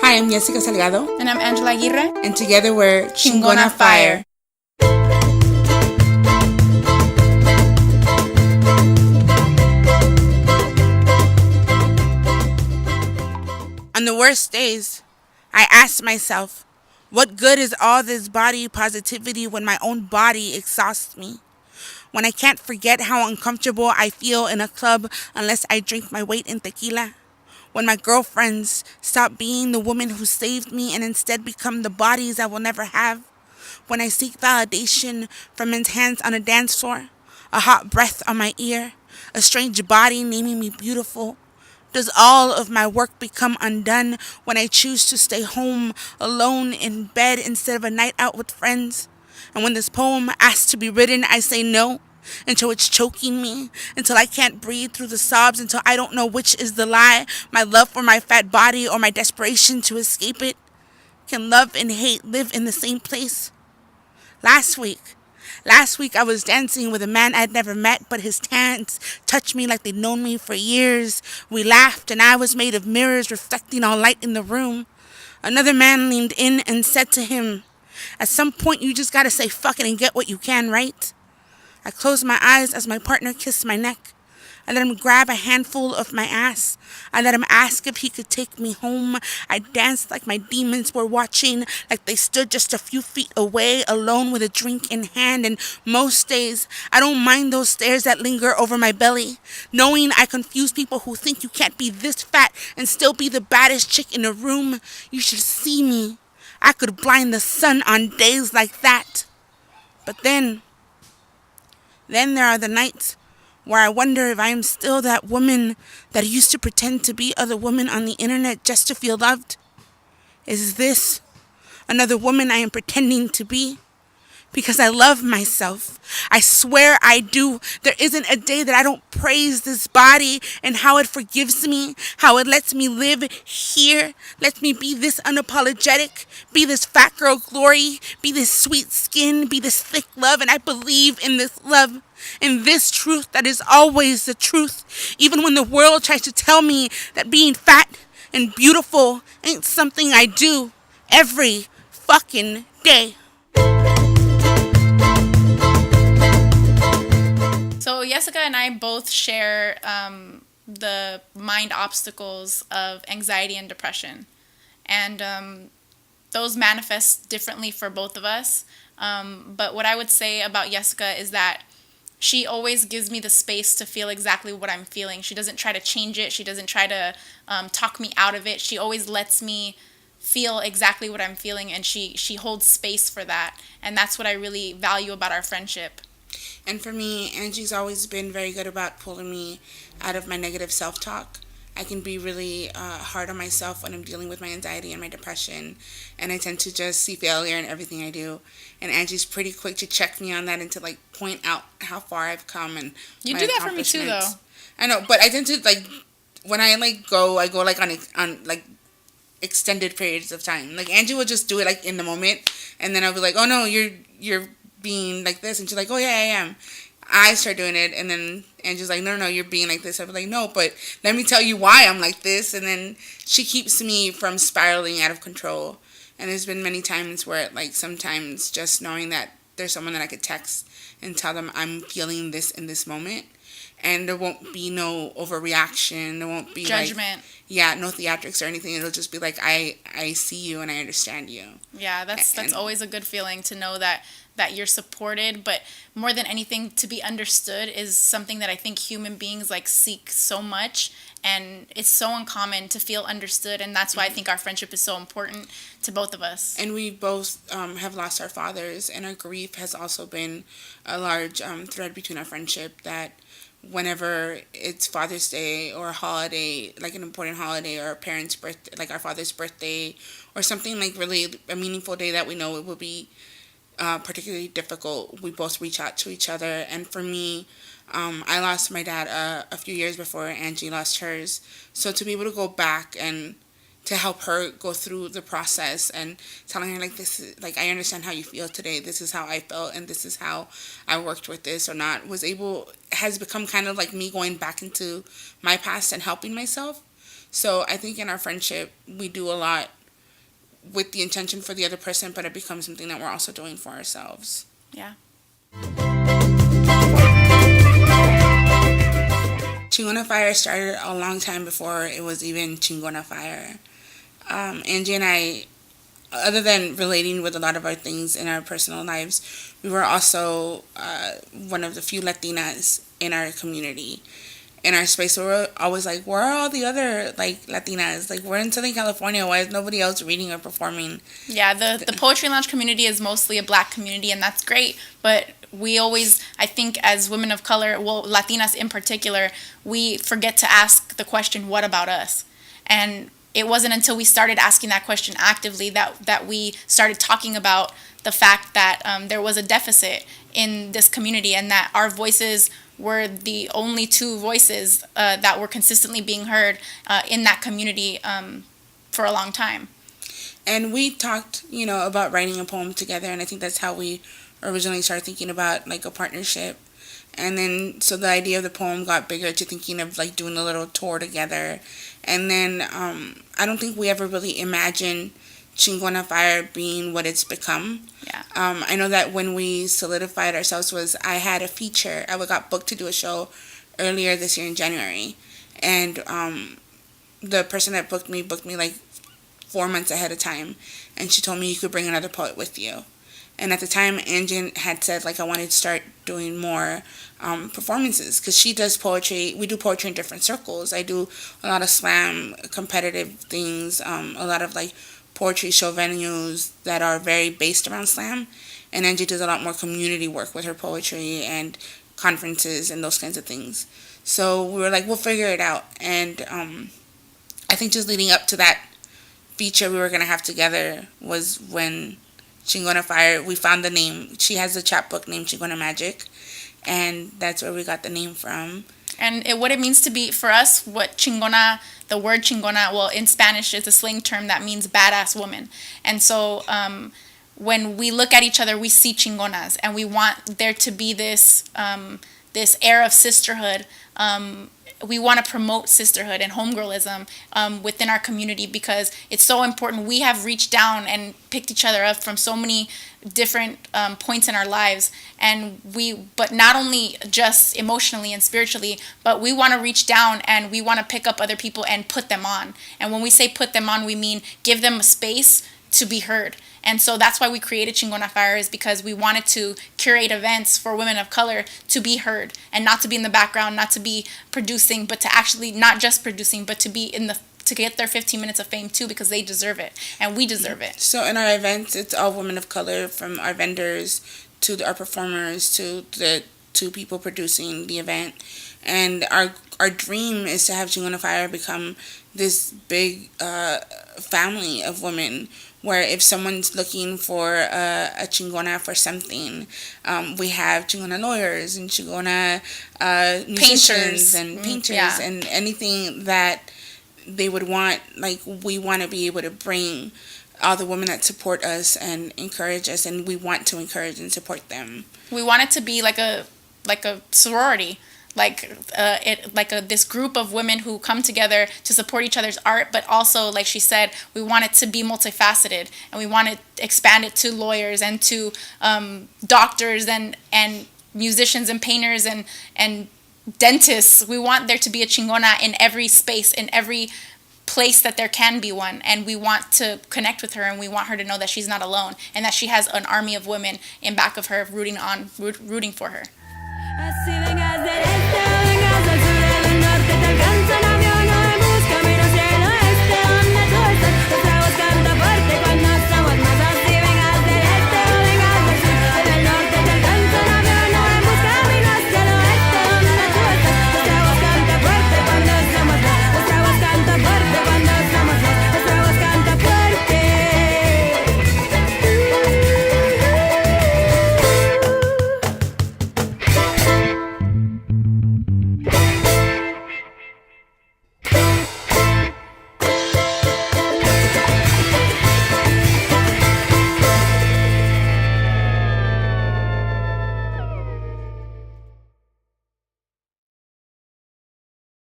Hi, I'm Yesika Salgado. And I'm Angela Aguirre. And together we're Chingona Fire. On the worst days, I ask myself, what good is all this body positivity when my own body exhausts me? When I can't forget how uncomfortable I feel in a club unless I drink my weight in tequila? When my girlfriends stop being the woman who saved me and instead become the bodies I will never have? When I seek validation from men's hands on a dance floor, a hot breath on my ear, a strange body naming me beautiful? Does all of my work become undone when I choose to stay home alone in bed instead of a night out with friends? And when this poem asks to be written, I say no until it's choking me, until I can't breathe through the sobs, until I don't know which is the lie, my love for my fat body or my desperation to escape it. Can love and hate live in the same place? Last week I was dancing with a man I'd never met, but his hands touched me like they'd known me for years. We laughed and I was made of mirrors reflecting all light in the room. Another man leaned in and said to him, "At some point you just gotta say fuck it and get what you can, right?" I closed my eyes as my partner kissed my neck. I let him grab a handful of my ass. I let him ask if he could take me home. I danced like my demons were watching, like they stood just a few feet away, alone with a drink in hand. And most days, I don't mind those stares that linger over my belly, knowing I confuse people who think you can't be this fat and still be the baddest chick in the room. You should see me. I could blind the sun on days like that. But then there are the nights where I wonder if I am still that woman that used to pretend to be other women on the internet just to feel loved. Is this another woman I am pretending to be? Because I love myself. I swear I do. There isn't a day that I don't praise this body and how it forgives me, how it lets me live here, lets me be this unapologetic, be this fat girl glory, be this sweet skin, be this thick love, and I believe in this love, in this truth that is always the truth, even when the world tries to tell me that being fat and beautiful ain't something I do every fucking day. So Yesika and I both share the mind obstacles of anxiety and depression. And those manifest differently for both of us. But what I would say about Yesika is that she always gives me the space to feel exactly what I'm feeling. She doesn't try to change it. She doesn't try to talk me out of it. She always lets me feel exactly what I'm feeling, and she holds space for that. And that's what I really value about our friendship. And for me, Angie's always been very good about pulling me out of my negative self-talk. I can be really hard on myself when I'm dealing with my anxiety and my depression, and I tend to just see failure in everything I do. And Angie's pretty quick to check me on that and to like point out how far I've come and You my do that for me too, though. I know, but I tend to like when I go like on like extended periods of time. Like Angie will just do it like in the moment, and then I'll be like, "Oh no, you're being like this," and she's like, "Oh yeah, I am." I start doing it, and then Angie's like, no, you're being like this. I'm like, no, but let me tell you why I'm like this. And then she keeps me from spiraling out of control. And there's been many times where, like, sometimes just knowing that there's someone that I could text and tell them I'm feeling this in this moment, and there won't be no overreaction. There won't be judgment. No theatrics or anything. It'll just be like, I see you and I understand you. Yeah, that's always a good feeling to know that you're supported, but more than anything, to be understood is something that I think human beings like seek so much, and it's so uncommon to feel understood, and that's why I think our friendship is so important to both of us. And we both have lost our fathers, and our grief has also been a large thread between our friendship, that whenever it's Father's Day or a holiday, like an important holiday, or a parent's birthday, like our father's birthday, or something like really a meaningful day that we know it will be particularly difficult, we both reach out to each other. And for me, I lost my dad a few years before Angie lost hers. So to be able to go back and to help her go through the process and telling her, like, this is, like, I understand how you feel today. This is how I felt, and this is how I worked with this or not, has become kind of like me going back into my past and helping myself. So I think in our friendship, we do a lot with the intention for the other person, but it becomes something that we're also doing for ourselves. Yeah. Chingona Fire started a long time before it was even Chingona Fire. Angie and I, other than relating with a lot of our things in our personal lives, we were also one of the few Latinas in our community, in our space. So we're always like, where are all the other like Latinas? Like, we're in Southern California. Why is nobody else reading or performing? Yeah, the Poetry Lounge community is mostly a Black community, and that's great. But we always, I think, as women of color, well, Latinas in particular, we forget to ask the question, what about us? And it wasn't until we started asking that question actively that we started talking about the fact that there was a deficit in this community, and that our voices were the only two voices that were consistently being heard in that community for a long time. And we talked, about writing a poem together, and I think that's how we originally started thinking about like a partnership. And then so the idea of the poem got bigger to thinking of like doing a little tour together. And then I don't think we ever really imagined Chingona Fire being what it's become. Yeah. I know that when we solidified ourselves was I had a feature. I got booked to do a show earlier this year in January. And the person that booked me like 4 months ahead of time. And she told me, you could bring another poet with you. And at the time, Angie had said, like, I wanted to start doing more performances because she does poetry. We do poetry in different circles. I do a lot of slam, competitive things, a lot of, like, poetry show venues that are very based around slam. And Angie does a lot more community work with her poetry and conferences and those kinds of things. So we were like, we'll figure it out. And I think just leading up to that feature we were going to have together was when Chingona Fire, we found the name. She has a chapbook named Chingona Magic, and that's where we got the name from. And what it means to be, for us, what chingona, the word chingona, well, in Spanish, is a slang term that means badass woman. And so when we look at each other, we see chingonas, and we want there to be this air of sisterhood. We want to promote sisterhood and homegirlism within our community because it's so important. We have reached down and picked each other up from so many different points in our lives, but not only just emotionally and spiritually, but we want to reach down and we want to pick up other people and put them on. And when we say put them on, we mean give them a space to be heard. And so that's why we created Chingona Fire, is because we wanted to curate events for women of color to be heard and not to be in the background, not to be producing, but to actually not just producing, but to be to get their 15 minutes of fame too, because they deserve it and we deserve it. So in our events, it's all women of color, from our vendors to our performers to the two people producing the event. And our dream is to have Chingona Fire become this big family of women, where if someone's looking for a chingona for something, we have chingona lawyers and chingona musicians and painters and anything that they would want. Like, we want to be able to bring all the women that support us and encourage us, and we want to encourage and support them. We want it to be like a sorority. This group of women who come together to support each other's art, but also, like she said, we want it to be multifaceted, and we want to expand it to lawyers and to doctors and musicians and painters and dentists. We want there to be a chingona in every space, in every place that there can be one, and we want to connect with her, and we want her to know that she's not alone and that she has an army of women in back of her rooting for her.